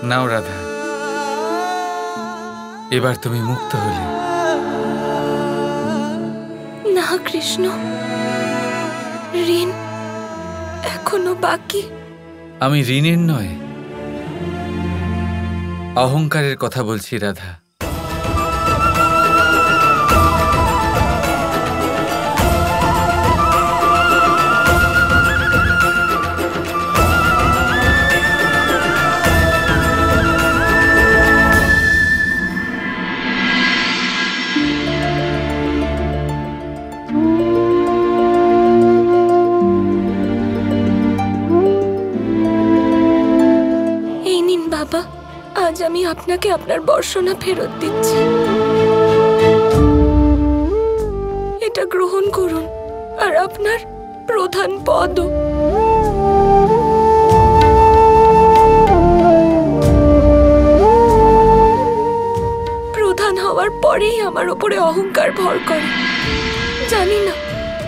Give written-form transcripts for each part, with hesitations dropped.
নাও রাধা, এবার তুমি মুক্ত হলে। না কৃষ্ণ, ঋণ এখনো বাকি। আমি ঋণের নয়, অহংকারের কথা বলছি রাধা। আজ আমি আপনাকে আপনার বর্ষনা ফেরত দিচ্ছি। এটা গ্রহণ করুন, আর আপনার প্রধান পদ। প্রধান হওয়ার পরেই আমার উপরে অহংকার ভর করে। জানি না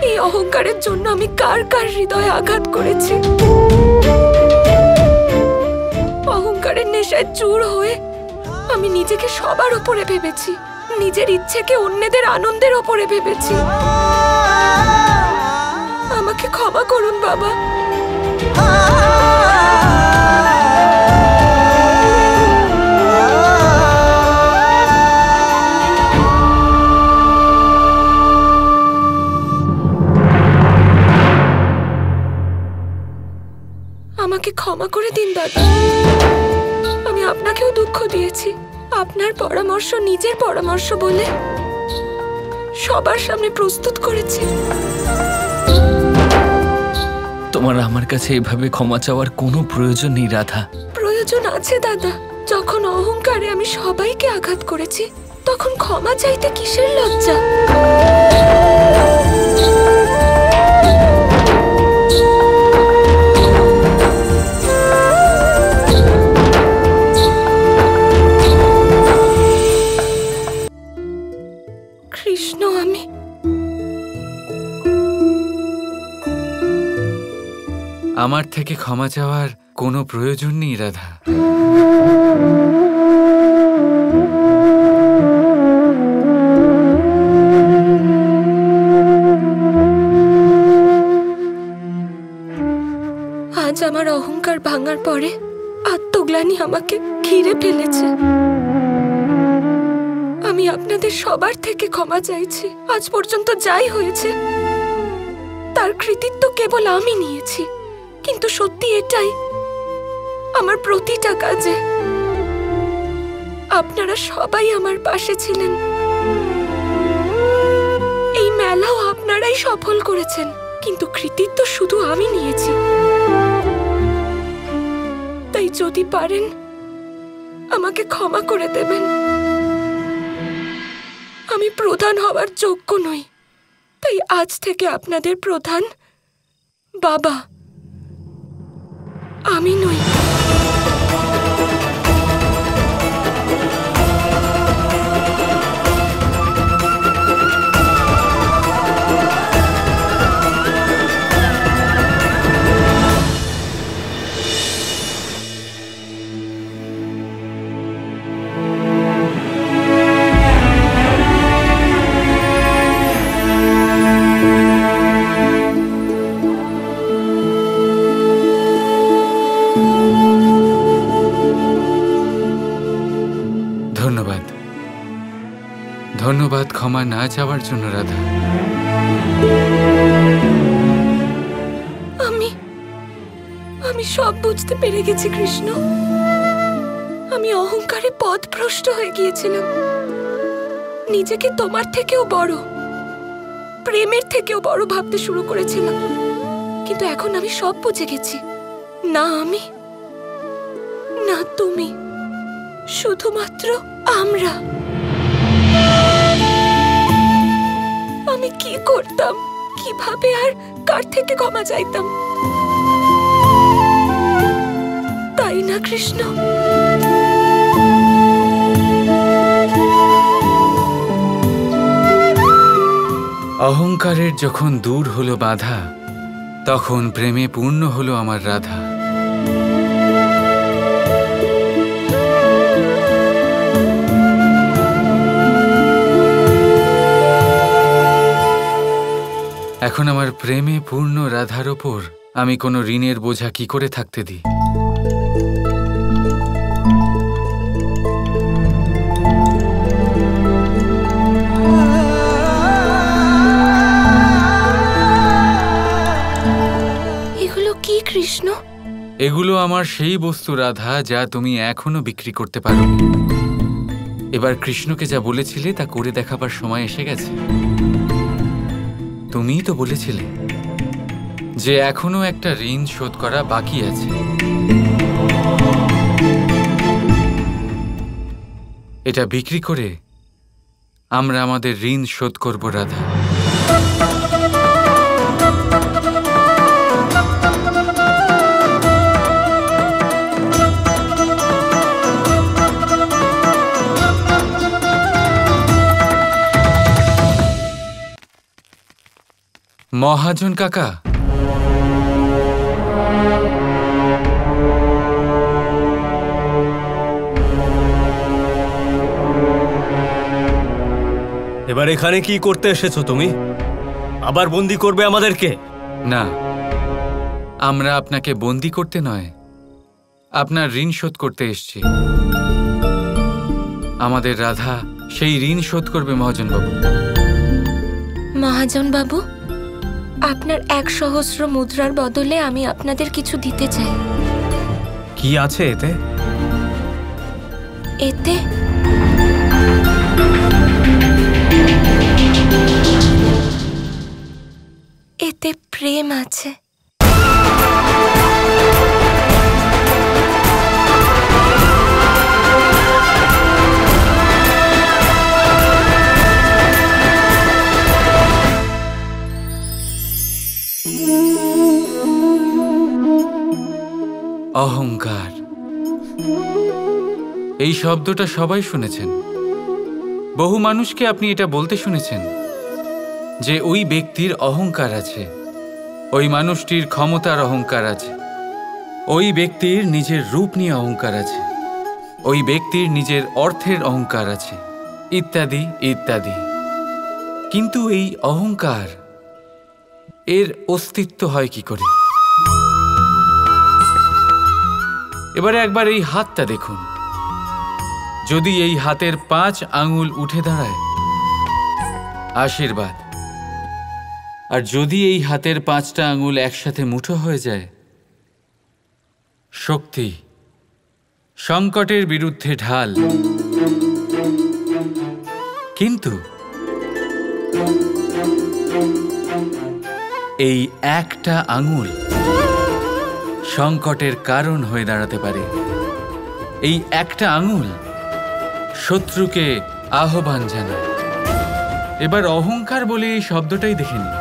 এই অহংকারের জন্য আমি কার কার হৃদয়ে আঘাত করেছি। অহংকারের নেশায় চূর হয়ে আমি নিজেকে সবার উপরে ভেবেছি, নিজের ইচ্ছেকে অন্যদের আনন্দের উপরে ভেবেছি। আমাকে ক্ষমা করুন বাবা। আমাকে ক্ষমা করে দিন দাদা। আমি আপনাকেও দুঃখ দিয়েছি। আপনার পরামর্শ নিজের পরামর্শ বলে সবার সামনে প্রস্তুত করেছি। তোমার আমার কাছে এভাবে ক্ষমা চাওয়ার কোনো প্রয়োজন নেই রাধা। প্রয়োজন আছে দাদা। যখন অহংকারে আমি সবাইকে আঘাত করেছি, তখন ক্ষমা চাইতে কিসের লজ্জা? কৃষ্ণ, আমার থেকে ক্ষমা চাওয়ার কোনো প্রয়োজন নেই রাধা। আজ আমার অহংকার ভাঙার পরে আত্মগ্লানি আমাকে ঘিরে ফেলেছে। আমি আপনাদের সবার থেকে ক্ষমা চাইছি। আজ পর্যন্ত যাই হয়েছে তার কৃতিত্ব কেবল আমি নিয়েছি। কিন্তু সত্যি এটাই, আমার প্রতিটা কাজে আপনারা সবাই আমার পাশে ছিলেন। এই মেলাও আপনারাই সফল করেছেন, কিন্তু কৃতিত্ব শুধু আমি নিয়েছি। তাই যদি পারেন আমাকে ক্ষমা করে দেবেন। আমি প্রধান হওয়ার যোগ্য নই, তাই আজ থেকে আপনাদের প্রধান বাবা, আমি নই। ধন্যবাদ, ধন্যবাদ ক্ষমা না চাওয়ার জন্য রাধা। আমি সব বুঝতে পেরে গেছি কৃষ্ণ। আমি অহংকারে পথভ্রষ্ট হয়ে গিয়েছিলাম। নিজেকে তোমার থেকেও বড়, প্রেমের থেকেও বড় ভাবতে শুরু করেছিলাম। কিন্তু এখন আমি সব বুঝে গেছি। না আমি, না তুমি, শুধুমাত্র আমরা। আমি কি করতাম, কিভাবে আর কার থেকে ক্ষমা চাইতাম, তাই না কৃষ্ণ? অহংকারের যখন দূর হলো বাধা, তখন প্রেমে পূর্ণ হলো আমার রাধা। এখন আমার প্রেমে পূর্ণ রাধার ওপর আমি কোনো ঋণের বোঝা কি করে থাকতে দিই? এগুলো কি কৃষ্ণ? এগুলো আমার সেই বস্তু রাধা যা তুমি এখনো বিক্রি করতে পারো। এবার কৃষ্ণকে যা বলেছিলে তা করে দেখাবার সময় এসে গেছে। তুমিই তো বলেছিলে যে এখনো একটা ঋণ শোধ করা বাকি আছে। এটা বিক্রি করে আমরা আমাদের ঋণ শোধ করব রাধা। মহাজন কাকা, এবার এখানে কি করতে এসেছো তুমি? আবার বন্দি করবে আমাদেরকে? না, আমরা আপনাকে বন্দি করতে নয়, আপনার ঋণ শোধ করতে এসেছি। আমাদের রাধা সেই ঋণ শোধ করবে মহাজন বাবু। মহাজন বাবু, আপনার 1,000 মুদ্রার বদলে আমি আপনাদের কিছু দিতে চাই। কি আছে এতে? এতে এতে প্রেম আছে। অহংকার, এই শব্দটা সবাই শুনেছেন। বহু মানুষকে আপনি এটা বলতে শুনেছেন যে ওই ব্যক্তির অহংকার আছে, ওই মানুষটির ক্ষমতার অহংকার আছে, ওই ব্যক্তির নিজের রূপ নিয়ে অহংকার আছে, ওই ব্যক্তির নিজের অর্থের অহংকার আছে, ইত্যাদি ইত্যাদি। কিন্তু এই অহংকার, এর অস্তিত্ব হয় কি করে? এবারে একবার এই হাতটা দেখুন। যদি এই হাতের 5 আঙুল উঠে দাঁড়ায়, আশীর্বাদ। আর যদি এই হাতের 5টা আঙুল একসাথে মুঠো হয়ে যায়, শক্তি। সংকটের বিরুদ্ধে ঢাল। কিন্তু এই একটা আঙুল সংকটের কারণ হয়ে দাঁড়াতে পারে। এই একটা আঙুল শত্রুকে আহ্বান জানায়। এবার অহংকার বলে এই শব্দটাই দেখে নিন।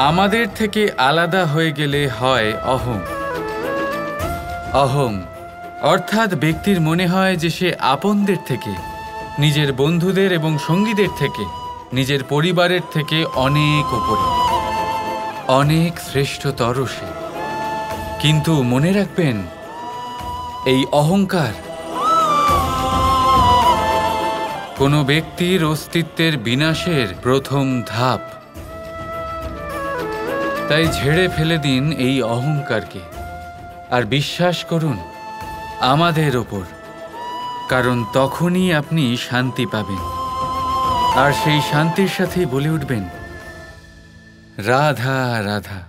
আমাদের থেকে আলাদা হয়ে গেলে হয় অহং। অহং অর্থাৎ ব্যক্তির মনে হয় যে সে আপনদের থেকে, নিজের বন্ধুদের এবং সঙ্গীদের থেকে, নিজের পরিবারের থেকে অনেক উপরে, অনেক শ্রেষ্ঠতর সে। কিন্তু মনে রাখবেন, এই অহংকার কোনো ব্যক্তির অস্তিত্বের বিনাশের প্রথম ধাপ। তাই ঝেড়ে ফেলে দিন এই অহংকারকে, আর বিশ্বাস করুন আমাদের ওপর, কারণ তখনই আপনি শান্তি পাবেন। আর সেই শান্তির সাথেই বলে উঠবেন, রাধা রাধা।